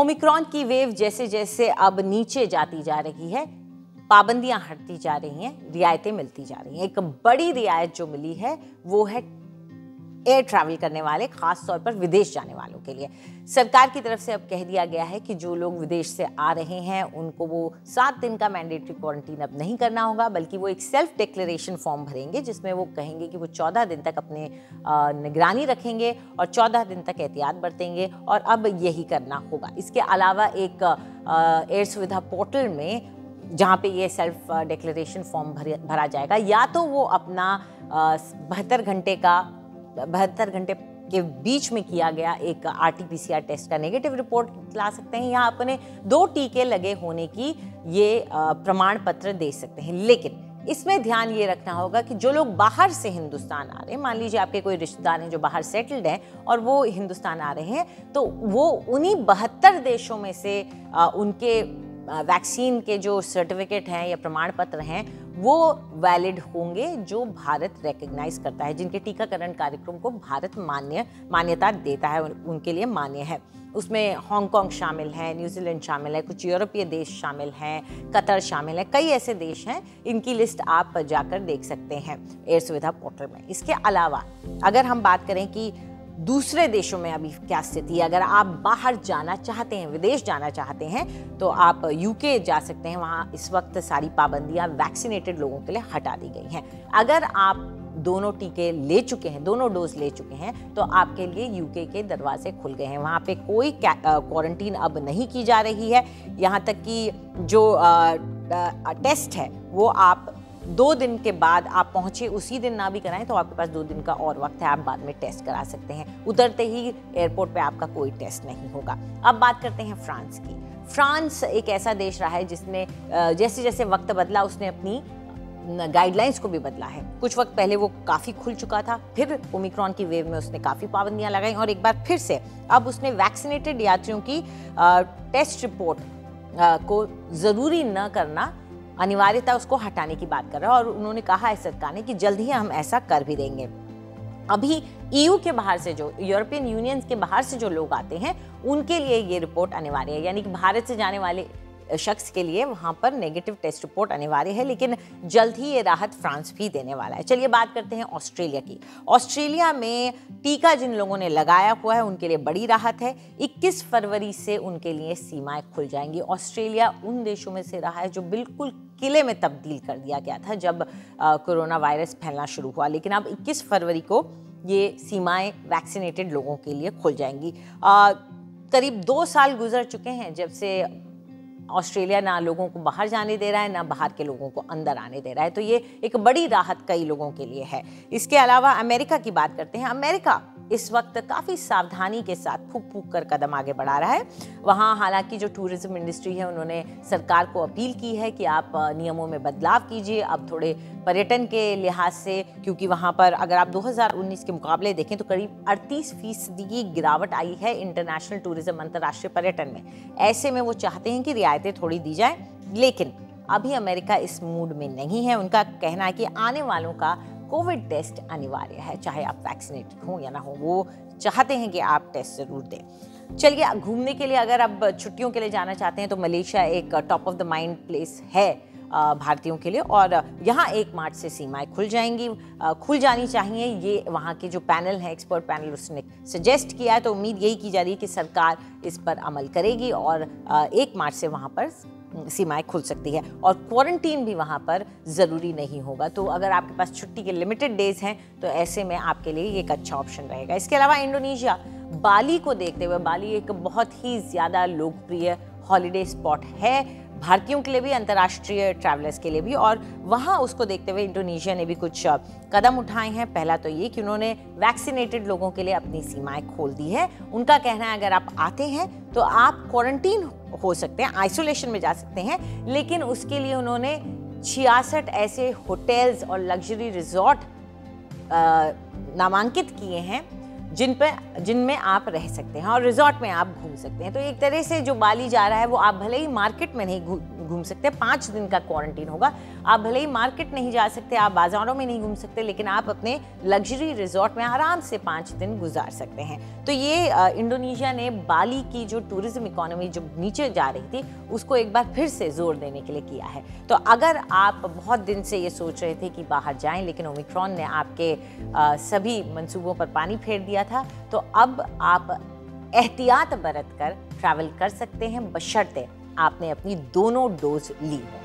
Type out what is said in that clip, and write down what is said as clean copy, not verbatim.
Omicron की wave जैसे जैसे अब नीचे जाती जा रही है, पाबंदियां हटती जा रही हैं, रियायतें मिलती जा रही हैं। एक बड़ी रियायत जो मिली है वो है एयर ट्रैवल करने वाले, खास तौर पर विदेश जाने वालों के लिए। सरकार की तरफ से अब कह दिया गया है कि जो लोग विदेश से आ रहे हैं उनको वो 7 दिन का मैंडेटरी क्वारंटीन अब नहीं करना होगा, बल्कि वो एक सेल्फ डिक्लेरेशन फॉर्म भरेंगे जिसमें वो कहेंगे कि वो 14 दिन तक अपने निगरानी रखेंगे और 14 दिन तक एहतियात बरतेंगे और अब यही करना होगा। इसके अलावा एक एयर सुविधा पोर्टल में जहाँ पे ये सेल्फ डिक्लेरेशन फॉर्म भरा जाएगा, या तो वो अपना 72 घंटे के बीच में किया गया एक RT-PCR टेस्ट का नेगेटिव रिपोर्ट ला सकते हैं, या अपने 2 टीके लगे होने की ये प्रमाण पत्र दे सकते हैं। लेकिन इसमें ध्यान ये रखना होगा कि जो लोग बाहर से हिंदुस्तान आ रहे हैं, मान लीजिए आपके कोई रिश्तेदार हैं जो बाहर सेटल्ड हैं और वो हिंदुस्तान आ रहे हैं, तो वो उन्हीं 72 देशों में से उनके वैक्सीन के जो सर्टिफिकेट हैं या प्रमाण पत्र हैं वो वैलिड होंगे जो भारत रिकॉग्नाइज करता है, जिनके टीकाकरण कार्यक्रम को भारत मान्यता देता है, उनके लिए मान्य है। उसमें हांगकांग शामिल है, न्यूजीलैंड शामिल है, कुछ यूरोपीय देश शामिल हैं, कतर शामिल है, कई ऐसे देश हैं। इनकी लिस्ट आप जाकर देख सकते हैं एयर सुविधा पोर्टल में। इसके अलावा अगर हम बात करें कि दूसरे देशों में अभी क्या स्थिति है, अगर आप बाहर जाना चाहते हैं, विदेश जाना चाहते हैं, तो आप यूके जा सकते हैं। वहाँ इस वक्त सारी पाबंदियां वैक्सीनेटेड लोगों के लिए हटा दी गई हैं। अगर आप दोनों टीके ले चुके हैं, दोनों डोज ले चुके हैं, तो आपके लिए यूके के दरवाजे खुल गए हैं। वहाँ पे कोई क्वारंटीन अब नहीं की जा रही है। यहाँ तक कि जो टेस्ट है वो आप 2 दिन के बाद आप पहुंचे उसी दिन ना भी कराएं तो आपके पास 2 दिन का और वक्त है, आप बाद में टेस्ट करा सकते हैं। उतरते ही एयरपोर्ट पे आपका कोई टेस्ट नहीं होगा। अब बात करते हैं फ्रांस की। फ्रांस एक ऐसा देश रहा है जिसने जैसे जैसे वक्त बदला उसने अपनी गाइडलाइंस को भी बदला है। कुछ वक्त पहले वो काफ़ी खुल चुका था, फिर ओमिक्रॉन की वेव में उसने काफ़ी पाबंदियां लगाई और एक बार फिर से अब उसने वैक्सीनेटेड यात्रियों की टेस्ट रिपोर्ट को ज़रूरी न करना, अनिवार्यता उसको हटाने की बात कर रहा है। और उन्होंने कहा है सरकार ने कि जल्द ही हम ऐसा कर भी देंगे। अभी EU के बाहर से, जो यूरोपियन यूनियन के बाहर से जो लोग आते हैं उनके लिए ये रिपोर्ट अनिवार्य है, यानी कि भारत से जाने वाले शख्स के लिए वहां पर नेगेटिव टेस्ट रिपोर्ट अनिवार्य है। लेकिन जल्द ही ये राहत फ्रांस भी देने वाला है। चलिए बात करते हैं ऑस्ट्रेलिया की। ऑस्ट्रेलिया में टीका जिन लोगों ने लगाया हुआ है उनके लिए बड़ी राहत है। 21 फरवरी से उनके लिए सीमाएं खुल जाएंगी। ऑस्ट्रेलिया उन देशों में से रहा है जो बिल्कुल किले में तब्दील कर दिया गया था जब कोरोना वायरस फैलना शुरू हुआ, लेकिन अब 21 फरवरी को ये सीमाएं वैक्सीनेटेड लोगों के लिए खुल जाएंगी। करीब 2 साल गुजर चुके हैं जब से ऑस्ट्रेलिया ना लोगों को बाहर जाने दे रहा है, ना बाहर के लोगों को अंदर आने दे रहा है, तो ये एक बड़ी राहत कई लोगों के लिए है। इसके अलावा अमेरिका की बात करते हैं। अमेरिका इस वक्त काफ़ी सावधानी के साथ फूंक फूंक कर कदम आगे बढ़ा रहा है। वहाँ हालांकि जो टूरिज्म इंडस्ट्री है उन्होंने सरकार को अपील की है कि आप नियमों में बदलाव कीजिए अब थोड़े पर्यटन के लिहाज से, क्योंकि वहाँ पर अगर आप 2019 के मुकाबले देखें तो करीब 38% की गिरावट आई है इंटरनेशनल टूरिज्म, अंतर्राष्ट्रीय पर्यटन में। ऐसे में वो चाहते हैं कि रियायतें थोड़ी दी जाएं, लेकिन अभी अमेरिका इस मूड में नहीं है। उनका कहना है कि आने वालों का कोविड टेस्ट अनिवार्य है, चाहे आप वैक्सीनेटेड हो या ना हो। वो चाहते हैं कि आप टेस्ट जरूर दें। चलिए घूमने के लिए अगर आप छुट्टियों के लिए जाना चाहते हैं तो मलेशिया एक top of the mind place है भारतीयों के लिए, और यहाँ 1 मार्च से सीमाएं खुल जाएंगी, खुल जानी चाहिए। ये वहाँ के जो पैनल है, एक्सपर्ट पैनल, उसने सजेस्ट किया है, तो उम्मीद यही की जा रही है कि सरकार इस पर अमल करेगी और 1 मार्च से वहाँ पर सीमाएं खुल सकती है और क्वारंटीन भी वहाँ पर ज़रूरी नहीं होगा। तो अगर आपके पास छुट्टी के लिमिटेड डेज हैं तो ऐसे में आपके लिए ये एक अच्छा ऑप्शन रहेगा। इसके अलावा इंडोनेशिया, बाली को देखते हुए, बाली एक बहुत ही ज़्यादा लोकप्रिय हॉलीडे स्पॉट है भारतीयों के लिए भी, अंतर्राष्ट्रीय ट्रैवलर्स के लिए भी, और वहाँ उसको देखते हुए इंडोनेशिया ने भी कुछ कदम उठाए हैं। पहला तो ये कि उन्होंने वैक्सीनेटेड लोगों के लिए अपनी सीमाएं खोल दी है। उनका कहना है अगर आप आते हैं तो आप क्वारंटीन हो सकते हैं, आइसोलेशन में जा सकते हैं, लेकिन उसके लिए उन्होंने 66 ऐसे होटल्स और लग्जरी रिजॉर्ट नामांकित किए हैं जिनमें आप रह सकते हैं और रिजॉर्ट में आप घूम सकते हैं। तो एक तरह से जो बाली जा रहा है वो आप भले ही मार्केट में नहीं घूम सकते हैं। 5 दिन का क्वारंटीन होगा। आप भले ही मार्केट नहीं जा सकते, आप बाजारों में नहीं घूम सकते, लेकिन आप अपने लग्जरी रिजॉर्ट में आराम से 5 दिन गुजार सकते हैं। तो ये इंडोनेशिया ने बाली की जो टूरिज्म इकोनॉमी जो नीचे जा रही थी उसको एक बार फिर से जोर देने के लिए किया है। तो अगर आप बहुत दिन से ये सोच रहे थे कि बाहर जाएं, लेकिन ओमिक्रॉन ने आपके सभी मंसूबों पर पानी फेर दिया था, तो अब आप एहतियात बरत कर ट्रैवल कर सकते हैं, बशर्ते आपने अपनी दोनों डोज ली हो।